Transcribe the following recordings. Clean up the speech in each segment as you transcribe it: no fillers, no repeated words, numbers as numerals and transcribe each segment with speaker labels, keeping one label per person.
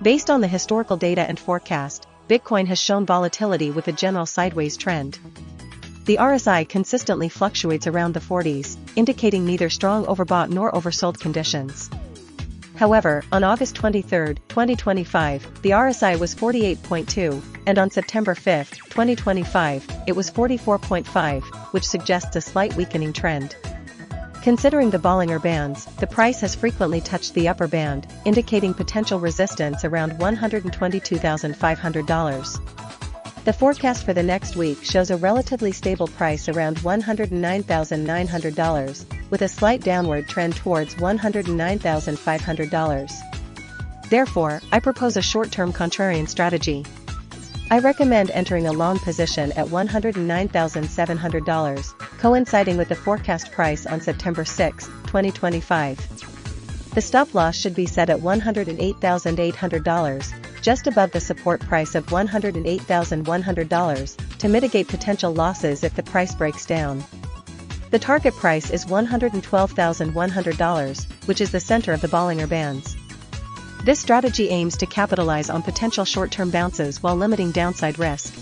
Speaker 1: Based on the historical data and forecast, Bitcoin has shown volatility with a general sideways trend. The RSI consistently fluctuates around the 40s, indicating neither strong overbought nor oversold conditions. However, on August 23, 2025, the RSI was 48.2, and on September 5, 2025, it was 44.5, which suggests a slight weakening trend. Considering the Bollinger Bands, the price has frequently touched the upper band, indicating potential resistance around $122,500. The forecast for the next week shows a relatively stable price around $109,900, with a slight downward trend towards $109,500. Therefore, I propose a short-term contrarian strategy. I recommend entering a long position at $109,700, coinciding with the forecast price on September 6, 2025. The stop loss should be set at $108,800, just above the support price of $108,100, to mitigate potential losses if the price breaks down. The target price is $112,100, which is the center of the Bollinger Bands. This strategy aims to capitalize on potential short-term bounces while limiting downside risk.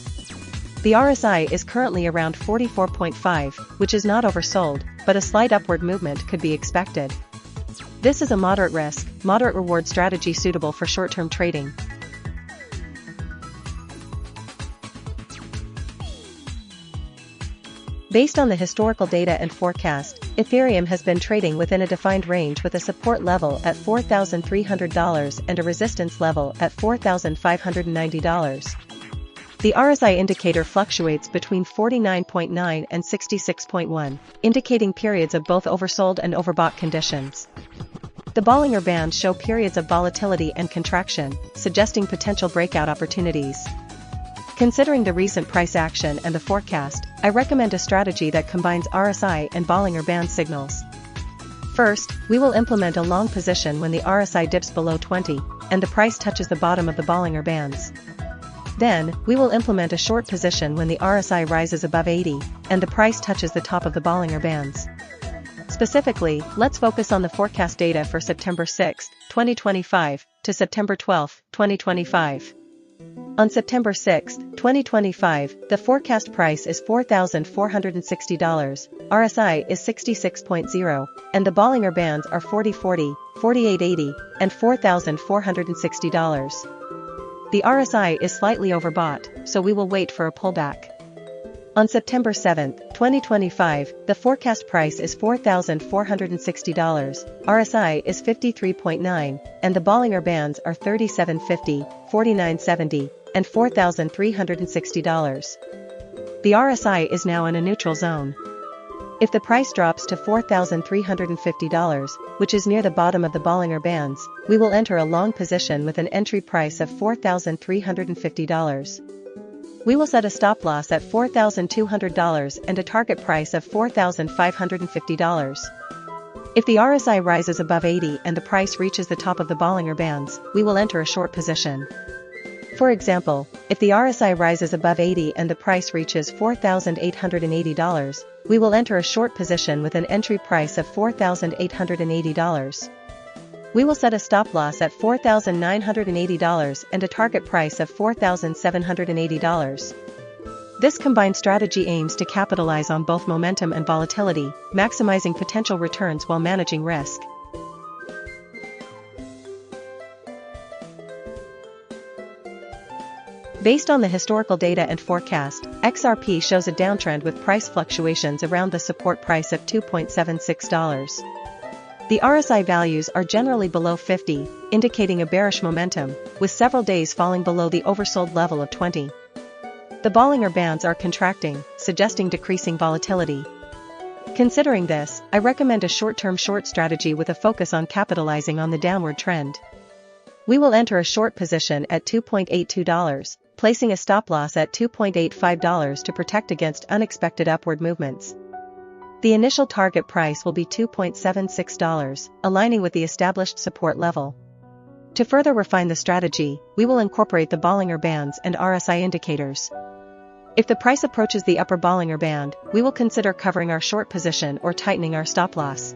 Speaker 1: The RSI is currently around 44.5, which is not oversold, but a slight upward movement could be expected. This is a moderate risk, moderate reward strategy suitable for short-term trading. Based on the historical data and forecast, Ethereum has been trading within a defined range with a support level at $4,300 and a resistance level at $4,590. The RSI indicator fluctuates between 49.9 and 66.1, indicating periods of both oversold and overbought conditions. The Bollinger Bands show periods of volatility and contraction, suggesting potential breakout opportunities. Considering the recent price action and the forecast, I recommend a strategy that combines RSI and Bollinger Band signals. First, we will implement a long position when the RSI dips below 20, and the price touches the bottom of the Bollinger Bands. Then, we will implement a short position when the RSI rises above 80, and the price touches the top of the Bollinger Bands. Specifically, let's focus on the forecast data for September 6, 2025, to September 12, 2025. On September 6, 2025, the forecast price is $4,460, RSI is 66.0, and the Bollinger Bands are 40.40, 48.80, and $4,460. The RSI is slightly overbought, so we will wait for a pullback. On September 7, 2025, the forecast price is $4,460, RSI is 53.9, and the Bollinger Bands are 37.50, 49.70, and $4,360. The RSI is now in a neutral zone. If the price drops to $4,350, which is near the bottom of the Bollinger Bands, we will enter a long position with an entry price of $4,350. We will set a stop loss at $4,200 and a target price of $4,550. If the RSI rises above 80 and the price reaches the top of the Bollinger Bands, we will enter a short position. For example, if the RSI rises above 80 and the price reaches $4,880, we will enter a short position with an entry price of $4,880. We will set a stop loss at $4,980 and a target price of $4,780. This combined strategy aims to capitalize on both momentum and volatility, maximizing potential returns while managing risk. Based on the historical data and forecast, XRP shows a downtrend with price fluctuations around the support price of $2.76. The RSI values are generally below 50, indicating a bearish momentum, with several days falling below the oversold level of 20. The Bollinger Bands are contracting, suggesting decreasing volatility. Considering this, I recommend a short-term short strategy with a focus on capitalizing on the downward trend. We will enter a short position at $2.82, placing a stop loss at $2.85 to protect against unexpected upward movements. The initial target price will be $2.76, aligning with the established support level. To further refine the strategy, we will incorporate the Bollinger Bands and RSI indicators. If the price approaches the upper Bollinger Band, we will consider covering our short position or tightening our stop loss.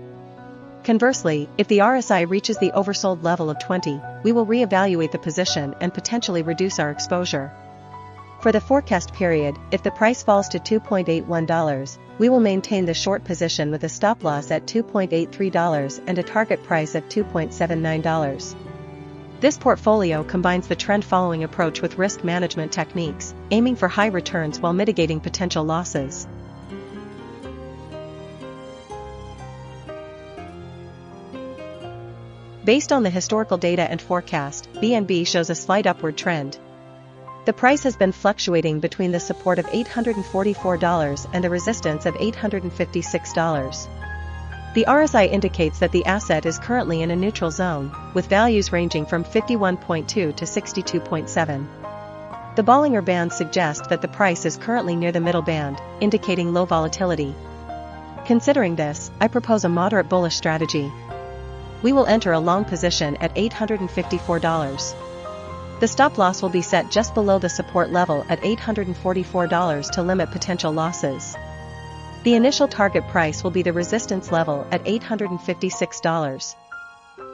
Speaker 1: Conversely, if the RSI reaches the oversold level of 20, we will reevaluate the position and potentially reduce our exposure. For the forecast period, if the price falls to $2.81, we will maintain the short position with a stop loss at $2.83 and a target price of $2.79. This portfolio combines the trend-following approach with risk management techniques, aiming for high returns while mitigating potential losses. Based on the historical data and forecast, BNB shows a slight upward trend. The price has been fluctuating between the support of $844 and a resistance of $856. The RSI indicates that the asset is currently in a neutral zone, with values ranging from 51.2 to 62.7. The Bollinger Band suggests that the price is currently near the middle band, indicating low volatility. Considering this, I propose a moderate bullish strategy. We will enter a long position at $854. The stop loss will be set just below the support level at $844 to limit potential losses. The initial target price will be the resistance level at $856.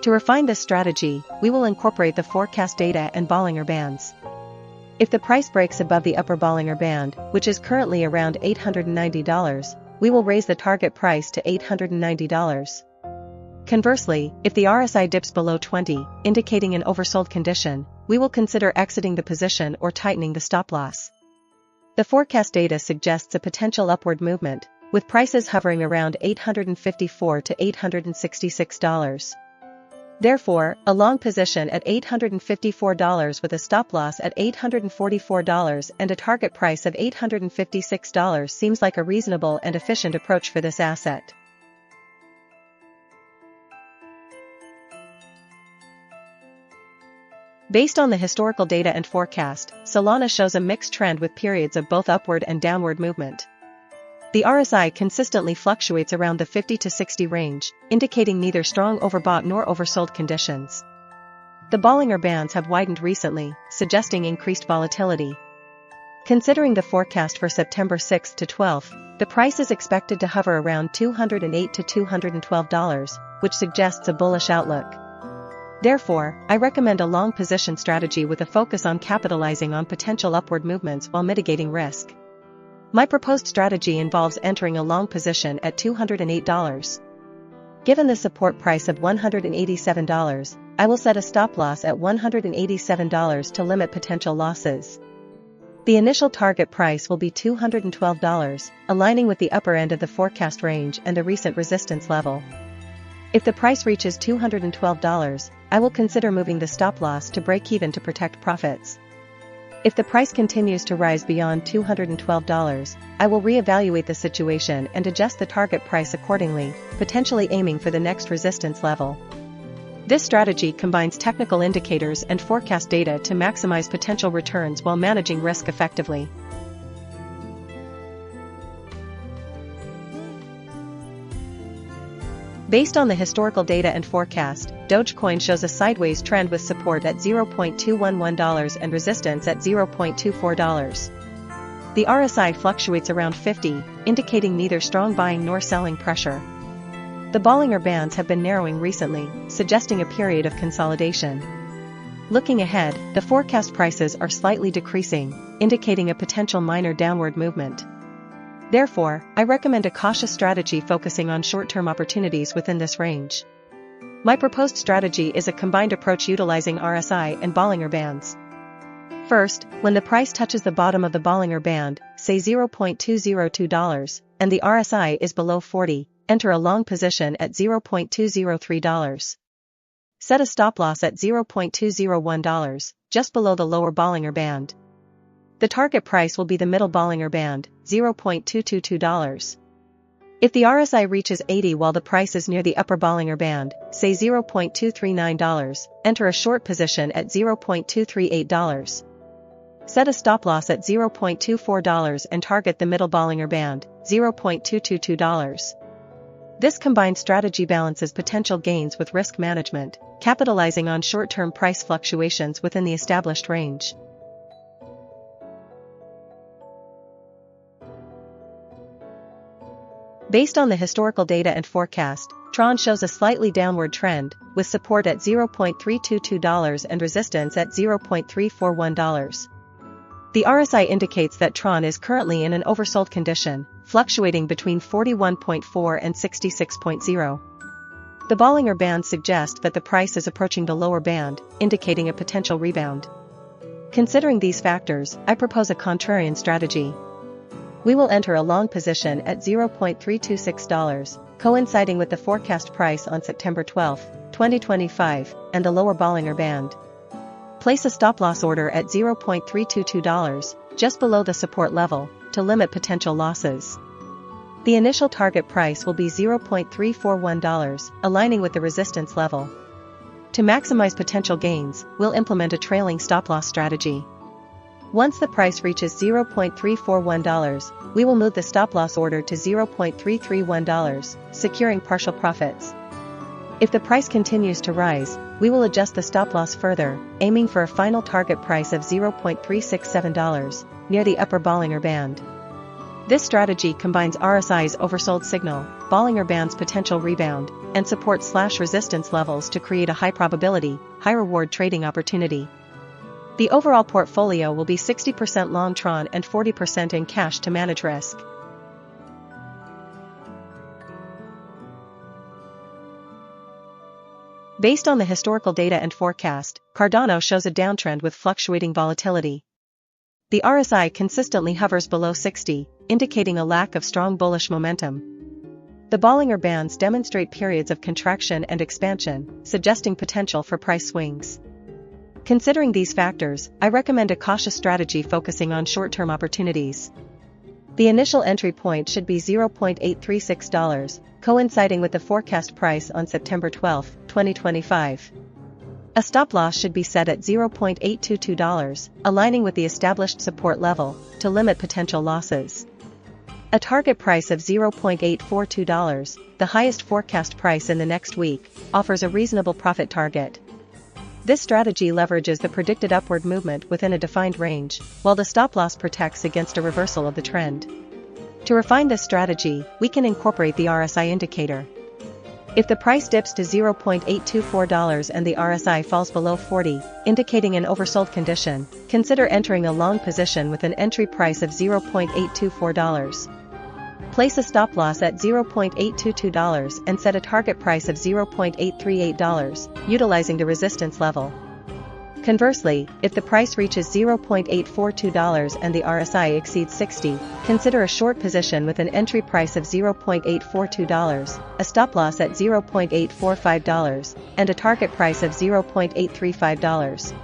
Speaker 1: To refine this strategy, we will incorporate the forecast data and Bollinger Bands. If the price breaks above the upper Bollinger Band, which is currently around $890, we will raise the target price to $890. Conversely, if the RSI dips below 20, indicating an oversold condition, we will consider exiting the position or tightening the stop loss. The forecast data suggests a potential upward movement, with prices hovering around $854 to $866. Therefore, a long position at $854 with a stop loss at $844 and a target price of $856 seems like a reasonable and efficient approach for this asset. Based on the historical data and forecast, Solana shows a mixed trend with periods of both upward and downward movement. The RSI consistently fluctuates around the 50 to 60 range, indicating neither strong overbought nor oversold conditions. The Bollinger Bands have widened recently, suggesting increased volatility. Considering the forecast for September 6 to 12, the price is expected to hover around $208 to $212, which suggests a bullish outlook. Therefore, I recommend a long position strategy with a focus on capitalizing on potential upward movements while mitigating risk. My proposed strategy involves entering a long position at $208. Given the support price of $187, I will set a stop loss at $187 to limit potential losses. The initial target price will be $212, aligning with the upper end of the forecast range and the recent resistance level. If the price reaches $212, I will consider moving the stop loss to break even to protect profits. If the price continues to rise beyond $212, I will reevaluate the situation and adjust the target price accordingly, potentially aiming for the next resistance level. This strategy combines technical indicators and forecast data to maximize potential returns while managing risk effectively. Based on the historical data and forecast, Dogecoin shows a sideways trend with support at $0.211 and resistance at $0.24. The RSI fluctuates around 50, indicating neither strong buying nor selling pressure. The Bollinger Bands have been narrowing recently, suggesting a period of consolidation. Looking ahead, the forecast prices are slightly decreasing, indicating a potential minor downward movement. Therefore, I recommend a cautious strategy focusing on short-term opportunities within this range. My proposed strategy is a combined approach utilizing RSI and Bollinger Bands. First, when the price touches the bottom of the Bollinger Band, say $0.202, and the RSI is below 40, enter a long position at $0.203. Set a stop loss at $0.201, just below the lower Bollinger Band. The target price will be the middle Bollinger Band, $0.222. If the RSI reaches 80 while the price is near the upper Bollinger Band, say $0.239, enter a short position at $0.238. Set a stop loss at $0.24 and target the middle Bollinger Band, $0.222. This combined strategy balances potential gains with risk management, capitalizing on short-term price fluctuations within the established range. Based on the historical data and forecast, TRON shows a slightly downward trend, with support at $0.322 and resistance at $0.341. The RSI indicates that TRON is currently in an oversold condition, fluctuating between 41.4 and 66.0. The Bollinger Bands suggest that the price is approaching the lower band, indicating a potential rebound. Considering these factors, I propose a contrarian strategy. We will enter a long position at $0.326, coinciding with the forecast price on September 12, 2025, and the lower Bollinger Band. Place a stop-loss order at $0.322, just below the support level, to limit potential losses. The initial target price will be $0.341, aligning with the resistance level. To maximize potential gains, we'll implement a trailing stop-loss strategy. Once the price reaches $0.341, we will move the stop-loss order to $0.331, securing partial profits. If the price continues to rise, we will adjust the stop-loss further, aiming for a final target price of $0.367, near the upper Bollinger Band. This strategy combines RSI's oversold signal, Bollinger Band's potential rebound, and support/resistance levels to create a high-probability, high-reward trading opportunity. The overall portfolio will be 60% long TRON and 40% in cash to manage risk. Based on the historical data and forecast, Cardano shows a downtrend with fluctuating volatility. The RSI consistently hovers below 60, indicating a lack of strong bullish momentum. The Bollinger Bands demonstrate periods of contraction and expansion, suggesting potential for price swings. Considering these factors, I recommend a cautious strategy focusing on short-term opportunities. The initial entry point should be $0.836, coinciding with the forecast price on September 12, 2025. A stop-loss should be set at $0.822, aligning with the established support level, to limit potential losses. A target price of $0.842, the highest forecast price in the next week, offers a reasonable profit target. This strategy leverages the predicted upward movement within a defined range, while the stop-loss protects against a reversal of the trend. To refine this strategy, we can incorporate the RSI indicator. If the price dips to $0.824 and the RSI falls below 40, indicating an oversold condition, consider entering a long position with an entry price of $0.824. Place a stop-loss at $0.822 and set a target price of $0.838, utilizing the resistance level. Conversely, if the price reaches $0.842 and the RSI exceeds 60, consider a short position with an entry price of $0.842, a stop-loss at $0.845, and a target price of $0.835.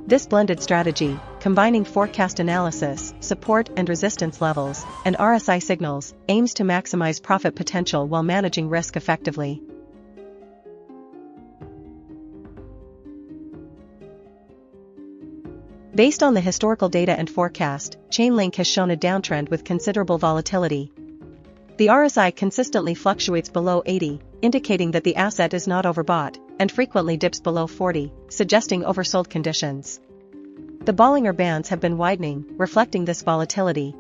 Speaker 1: This blended strategy, combining forecast analysis, support and resistance levels, and RSI signals, aims to maximize profit potential while managing risk effectively. Based on the historical data and forecast, Chainlink has shown a downtrend with considerable volatility. The RSI consistently fluctuates below 80, indicating that the asset is not overbought, and frequently dips below 40, suggesting oversold conditions. The Bollinger Bands have been widening, reflecting this volatility.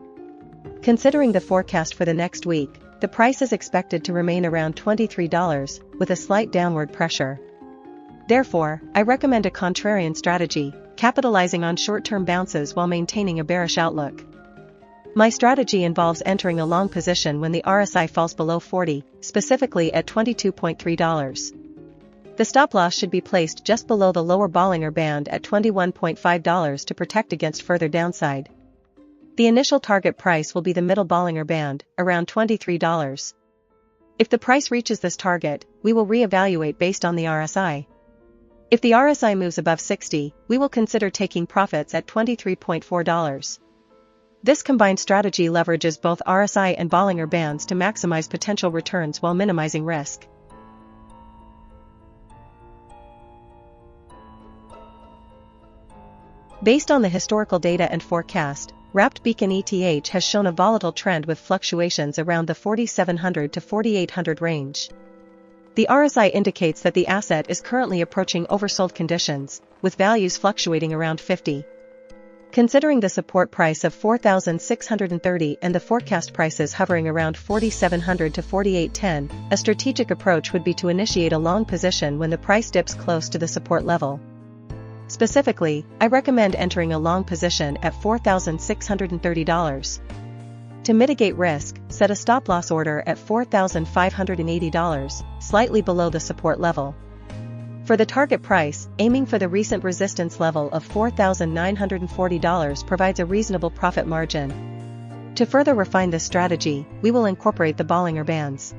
Speaker 1: Considering the forecast for the next week, the price is expected to remain around $23, with a slight downward pressure. Therefore, I recommend a contrarian strategy, capitalizing on short-term bounces while maintaining a bearish outlook. My strategy involves entering a long position when the RSI falls below 40, specifically at $22.3. The stop-loss should be placed just below the lower Bollinger Band at $21.5 to protect against further downside. The initial target price will be the middle Bollinger Band, around $23. If the price reaches this target, we will reevaluate based on the RSI. If the RSI moves above 60, we will consider taking profits at $23.4. This combined strategy leverages both RSI and Bollinger Bands to maximize potential returns while minimizing risk. Based on the historical data and forecast, Wrapped Beacon ETH has shown a volatile trend with fluctuations around the 4,700 to 4,800 range. The RSI indicates that the asset is currently approaching oversold conditions, with values fluctuating around 50. Considering the support price of 4,630 and the forecast prices hovering around 4,700 to 4,810, a strategic approach would be to initiate a long position when the price dips close to the support level. Specifically, I recommend entering a long position at $4,630. To mitigate risk, set a stop-loss order at $4,580, slightly below the support level. For the target price, aiming for the recent resistance level of $4,940 provides a reasonable profit margin. To further refine this strategy, we will incorporate the Bollinger Bands.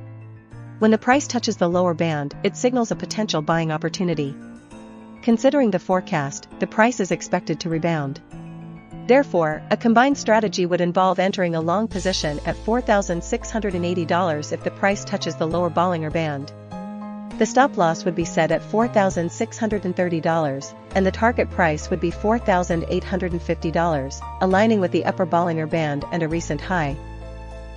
Speaker 1: When the price touches the lower band, it signals a potential buying opportunity. Considering the forecast, the price is expected to rebound. Therefore, a combined strategy would involve entering a long position at $4,680 if the price touches the lower Bollinger Band. The stop-loss would be set at $4,630, and the target price would be $4,850, aligning with the upper Bollinger Band and a recent high.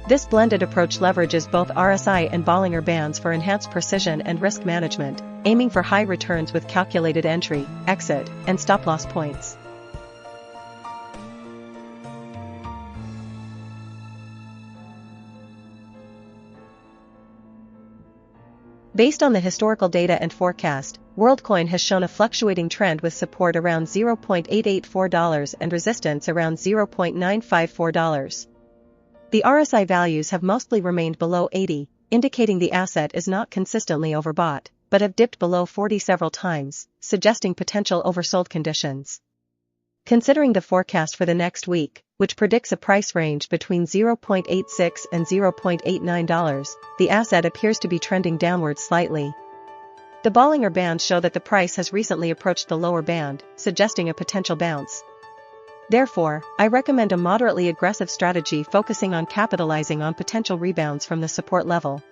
Speaker 1: This blended approach leverages both RSI and Bollinger Bands for enhanced precision and risk management, aiming for high returns with calculated entry, exit, and stop-loss points. Based on the historical data and forecast, Worldcoin has shown a fluctuating trend with support around $0.884 and resistance around $0.954. The RSI values have mostly remained below 80, indicating the asset is not consistently overbought, but have dipped below 40 several times, suggesting potential oversold conditions. Considering the forecast for the next week, which predicts a price range between $0.86 and $0.89, the asset appears to be trending downward slightly. The Bollinger Bands show that the price has recently approached the lower band, suggesting a potential bounce. Therefore, I recommend a moderately aggressive strategy focusing on capitalizing on potential rebounds from the support level.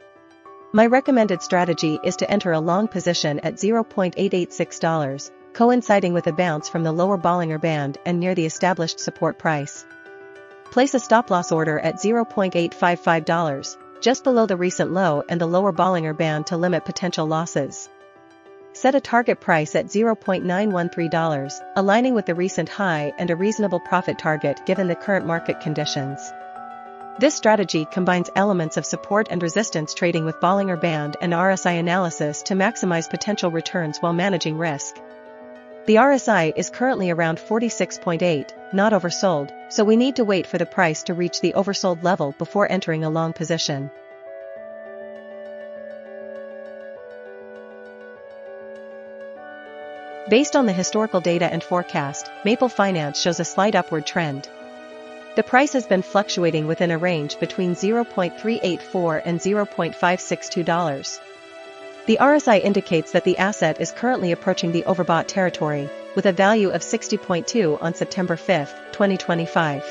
Speaker 1: My recommended strategy is to enter a long position at $0.886, coinciding with a bounce from the lower Bollinger Band and near the established support price. Place a stop-loss order at $0.855, just below the recent low and the lower Bollinger Band to limit potential losses. Set a target price at $0.913, aligning with the recent high and a reasonable profit target given the current market conditions. This strategy combines elements of support and resistance trading with Bollinger Band and RSI analysis to maximize potential returns while managing risk. The RSI is currently around 46.8, not oversold, so we need to wait for the price to reach the oversold level before entering a long position. Based on the historical data and forecast, Maple Finance shows a slight upward trend. The price has been fluctuating within a range between $0.384 and $0.562. The RSI indicates that the asset is currently approaching the overbought territory, with a value of 60.2 on September 5, 2025.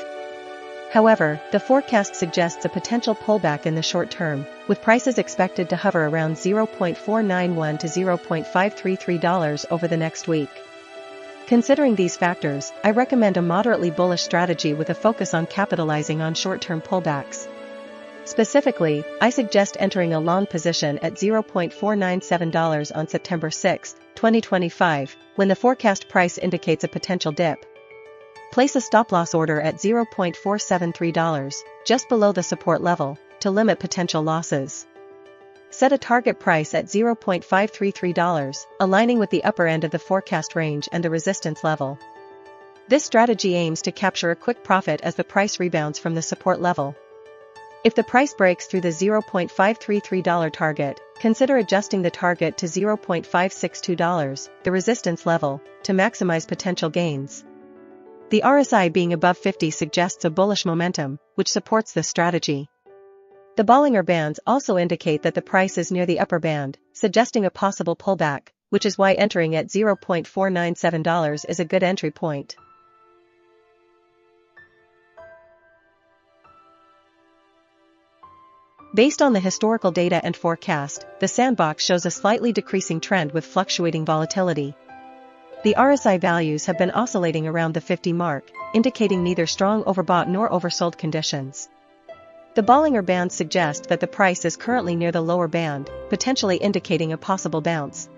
Speaker 1: However, the forecast suggests a potential pullback in the short term, with prices expected to hover around $0.491 to $0.533 over the next week. Considering these factors, I recommend a moderately bullish strategy with a focus on capitalizing on short-term pullbacks. Specifically, I suggest entering a long position at $0.497 on September 6, 2025, when the forecast price indicates a potential dip. Place a stop-loss order at $0.473, just below the support level, to limit potential losses. Set a target price at $0.533, aligning with the upper end of the forecast range and the resistance level. This strategy aims to capture a quick profit as the price rebounds from the support level. If the price breaks through the $0.533 target, consider adjusting the target to $0.562, the resistance level, to maximize potential gains. The RSI being above 50 suggests a bullish momentum, which supports this strategy. The Bollinger Bands also indicate that the price is near the upper band, suggesting a possible pullback, which is why entering at $0.497 is a good entry point. Based on the historical data and forecast, the Sandbox shows a slightly decreasing trend with fluctuating volatility. The RSI values have been oscillating around the 50 mark, indicating neither strong overbought nor oversold conditions. The Bollinger Bands suggest that the price is currently near the lower band, potentially indicating a possible bounce.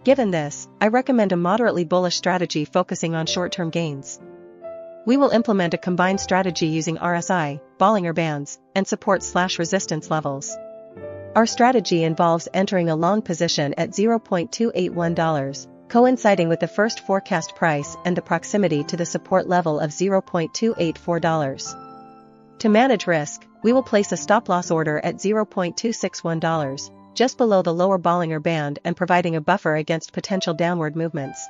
Speaker 1: Given this, I recommend a moderately bullish strategy focusing on short-term gains. we will implement a combined strategy using RSI, Bollinger Bands, and support/resistance levels. Our strategy involves entering a long position at $0.281, coinciding with the first forecast price and the proximity to the support level of $0.284. To manage risk, we will place a stop-loss order at $0.261, just below the lower Bollinger Band and providing a buffer against potential downward movements.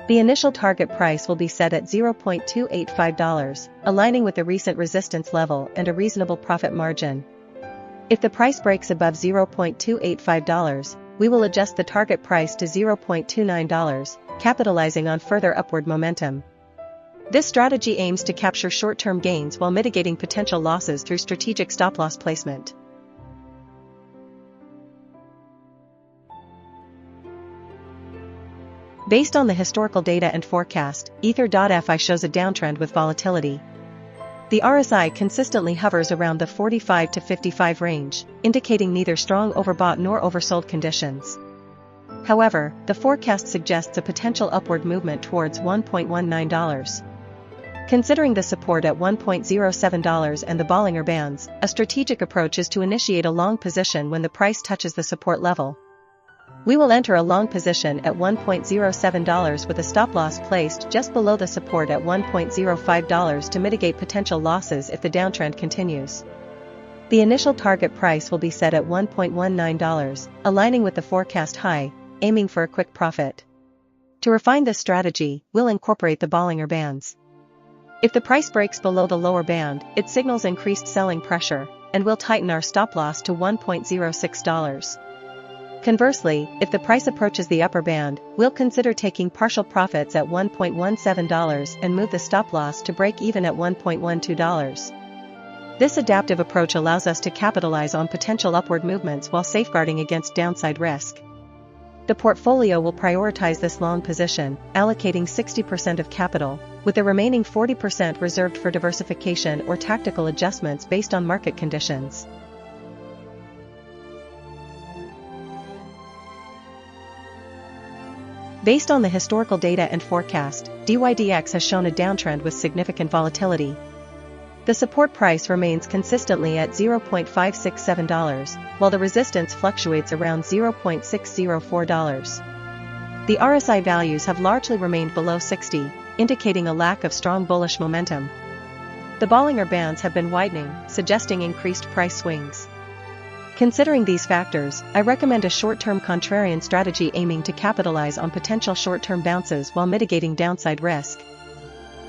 Speaker 1: The initial target price will be set at $0.285, aligning with the recent resistance level and a reasonable profit margin. If the price breaks above $0.285, we will adjust the target price to $0.29, capitalizing on further upward momentum. This strategy aims to capture short-term gains while mitigating potential losses through strategic stop-loss placement. Based on the historical data and forecast, Ether.fi shows a downtrend with volatility. The RSI consistently hovers around the 45 to 55 range, indicating neither strong overbought nor oversold conditions. However, the forecast suggests a potential upward movement towards $1.19. Considering the support at $1.07 and the Bollinger Bands, a strategic approach is to initiate a long position when the price touches the support level. We will enter a long position at $1.07 with a stop-loss placed just below the support at $1.05 to mitigate potential losses if the downtrend continues. The initial target price will be set at $1.19, aligning with the forecast high, aiming for a quick profit. To refine this strategy, we'll incorporate the Bollinger Bands. If the price breaks below the lower band, it signals increased selling pressure, and we'll tighten our stop-loss to $1.06. Conversely, if the price approaches the upper band, we'll consider taking partial profits at $1.17 and move the stop-loss to break even at $1.12. This adaptive approach allows us to capitalize on potential upward movements while safeguarding against downside risk. The portfolio will prioritize this long position, allocating 60% of capital, with the remaining 40% reserved for diversification or tactical adjustments based on market conditions. Based on the historical data and forecast, dYdX has shown a downtrend with significant volatility. The support price remains consistently at $0.567, while the resistance fluctuates around $0.604. The RSI values have largely remained below 60, indicating a lack of strong bullish momentum. The Bollinger Bands have been widening, suggesting increased price swings. Considering these factors, I recommend a short-term contrarian strategy aiming to capitalize on potential short-term bounces while mitigating downside risk.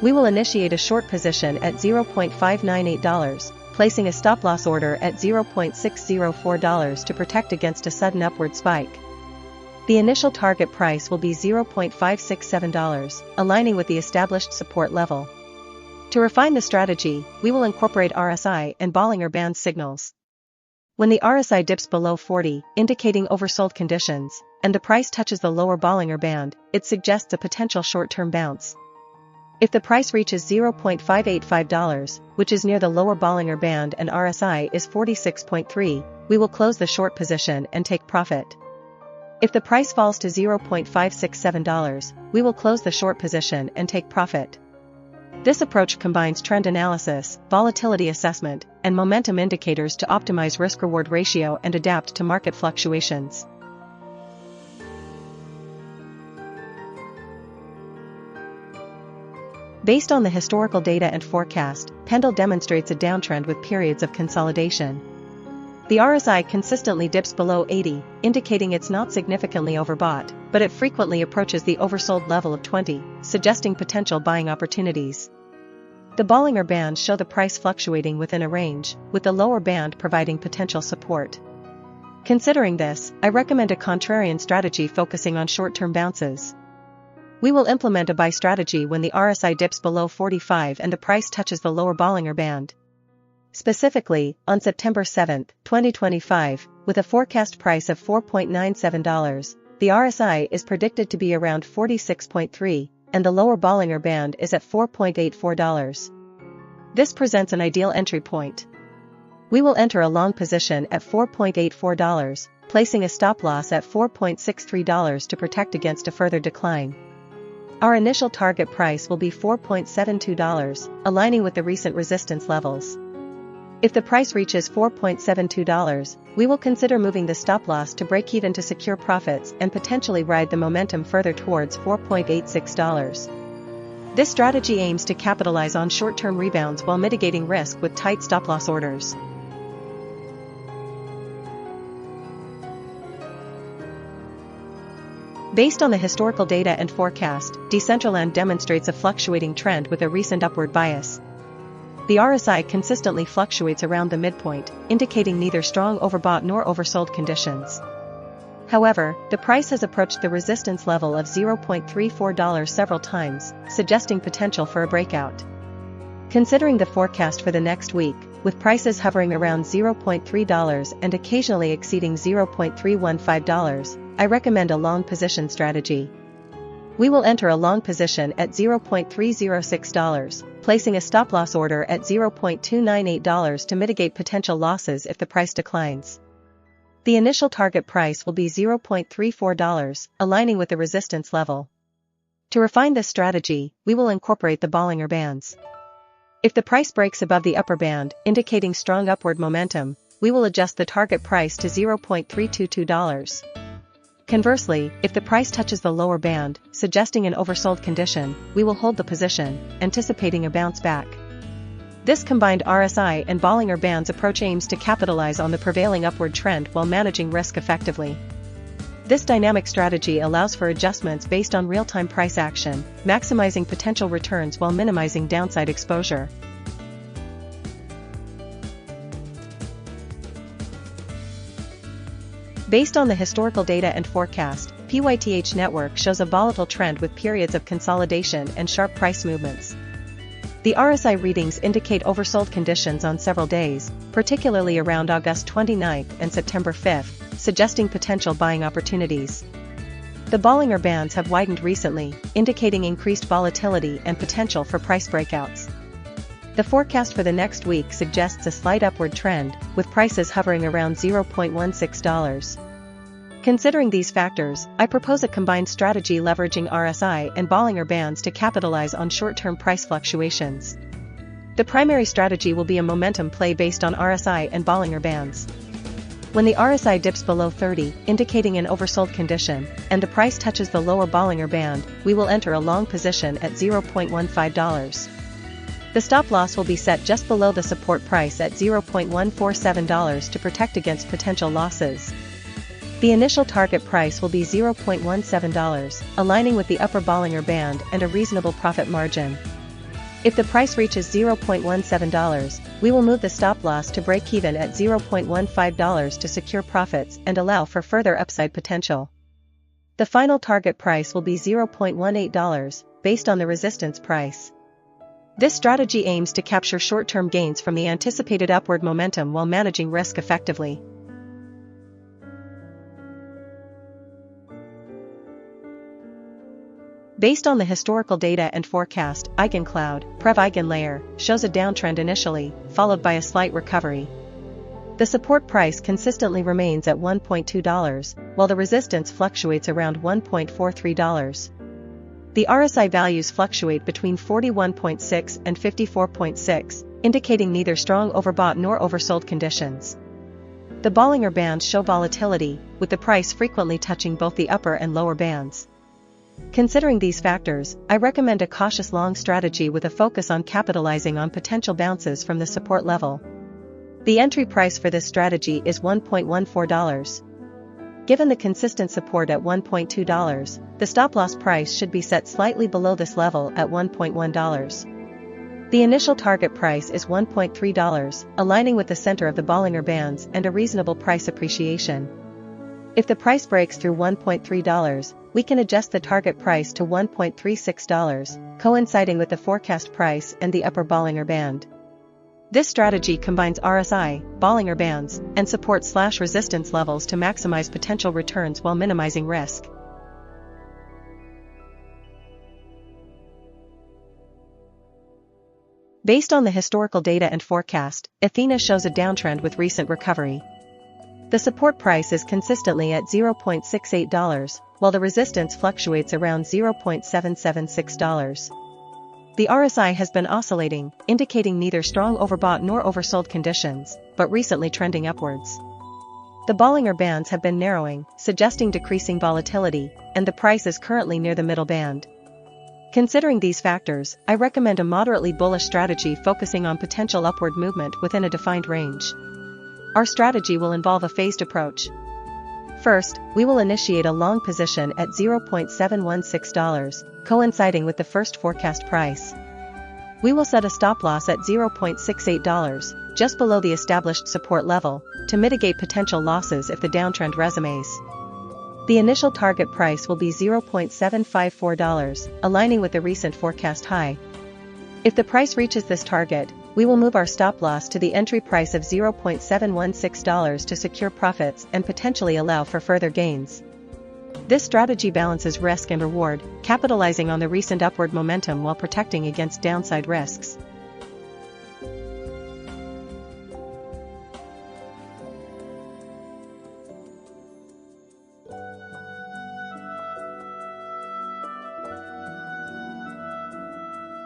Speaker 1: We will initiate a short position at $0.598, placing a stop-loss order at $0.604 to protect against a sudden upward spike. The initial target price will be $0.567, aligning with the established support level. To refine the strategy, we will incorporate RSI and Bollinger Band signals. When the RSI dips below 40, indicating oversold conditions, and the price touches the lower Bollinger Band, it suggests a potential short-term bounce. If the price reaches $0.585, which is near the lower Bollinger Band and RSI is 46.3, we will close the short position and take profit. If the price falls to $0.567, we will close the short position and take profit. This approach combines trend analysis, volatility assessment, and momentum indicators to optimize risk-reward ratio and adapt to market fluctuations. Based on the historical data and forecast, Pendle demonstrates a downtrend with periods of consolidation. The RSI consistently dips below 80, indicating it's not significantly overbought, but it frequently approaches the oversold level of 20, suggesting potential buying opportunities. The Bollinger Bands show the price fluctuating within a range, with the lower band providing potential support. Considering this, I recommend a contrarian strategy focusing on short-term bounces. We will implement a buy strategy when the RSI dips below 45 and the price touches the lower Bollinger Band. Specifically, on September 7, 2025, with a forecast price of $4.97, the RSI is predicted to be around 46.3, and the lower Bollinger Band is at $4.84. This presents an ideal entry point. We will enter a long position at $4.84, placing a stop-loss at $4.63 to protect against a further decline. Our initial target price will be $4.72, aligning with the recent resistance levels. If the price reaches $4.72, we will consider moving the stop loss to break even to secure profits and potentially ride the momentum further towards $4.86. This strategy aims to capitalize on short-term rebounds while mitigating risk with tight stop-loss orders. Based on the historical data and forecast, Decentraland demonstrates a fluctuating trend with a recent upward bias. The RSI consistently fluctuates around the midpoint, indicating neither strong overbought nor oversold conditions. However, the price has approached the resistance level of $0.34 several times, suggesting potential for a breakout. Considering the forecast for the next week, with prices hovering around $0.3 and occasionally exceeding $0.315, I recommend a long position strategy. We will enter a long position at $0.306, placing a stop-loss order at $0.298 to mitigate potential losses if the price declines. The initial target price will be $0.34, aligning with the resistance level. To refine this strategy, we will incorporate the Bollinger Bands. If the price breaks above the upper band, indicating strong upward momentum, we will adjust the target price to $0.322. Conversely, if the price touches the lower band, suggesting an oversold condition, we will hold the position, anticipating a bounce back. This combined RSI and Bollinger Bands approach aims to capitalize on the prevailing upward trend while managing risk effectively. This dynamic strategy allows for adjustments based on real-time price action, maximizing potential returns while minimizing downside exposure. Based on the historical data and forecast, PYTH network shows a volatile trend with periods of consolidation and sharp price movements. The RSI readings indicate oversold conditions on several days, particularly around August 29 and September 5, suggesting potential buying opportunities. The Bollinger Bands have widened recently, indicating increased volatility and potential for price breakouts. The forecast for the next week suggests a slight upward trend, with prices hovering around $0.16. Considering these factors, I propose a combined strategy leveraging RSI and Bollinger Bands to capitalize on short-term price fluctuations. The primary strategy will be a momentum play based on RSI and Bollinger Bands. When the RSI dips below 30, indicating an oversold condition, and the price touches the lower Bollinger Band, we will enter a long position at $0.15. The stop loss will be set just below the support price at $0.147 to protect against potential losses. The initial target price will be $0.17, aligning with the upper Bollinger Band and a reasonable profit margin. If the price reaches $0.17, we will move the stop loss to break even at $0.15 to secure profits and allow for further upside potential. The final target price will be $0.18, based on the resistance price. This strategy aims to capture short-term gains from the anticipated upward momentum while managing risk effectively. Based on the historical data and forecast, Eigenlayer shows a downtrend initially, followed by a slight recovery. The support price consistently remains at $1.2, while the resistance fluctuates around $1.43. The RSI values fluctuate between 41.6 and 54.6, indicating neither strong overbought nor oversold conditions. The Bollinger Bands show volatility, with the price frequently touching both the upper and lower bands. Considering these factors, I recommend a cautious long strategy with a focus on capitalizing on potential bounces from the support level. The entry price for this strategy is $1.14. Given the consistent support at $1.2, the stop-loss price should be set slightly below this level at $1.1. The initial target price is $1.3, aligning with the center of the Bollinger Bands and a reasonable price appreciation. If the price breaks through $1.3, we can adjust the target price to $1.36, coinciding with the forecast price and the upper Bollinger Band. This strategy combines RSI, Bollinger Bands, and support/resistance levels to maximize potential returns while minimizing risk. Based on the historical data and forecast, Ethena shows a downtrend with recent recovery. The support price is consistently at $0.68, while the resistance fluctuates around $0.776. The RSI has been oscillating, indicating neither strong overbought nor oversold conditions, but recently trending upwards. The Bollinger Bands have been narrowing, suggesting decreasing volatility, and the price is currently near the middle band. Considering these factors, I recommend a moderately bullish strategy focusing on potential upward movement within a defined range. Our strategy will involve a phased approach. First, we will initiate a long position at $0.716, coinciding with the first forecast price. We will set a stop loss at $0.68, just below the established support level, to mitigate potential losses if the downtrend resumes. The initial target price will be $0.754, aligning with the recent forecast high. If the price reaches this target, we will move our stop loss to the entry price of $0.716 to secure profits and potentially allow for further gains. This strategy balances risk and reward, capitalizing on the recent upward momentum while protecting against downside risks.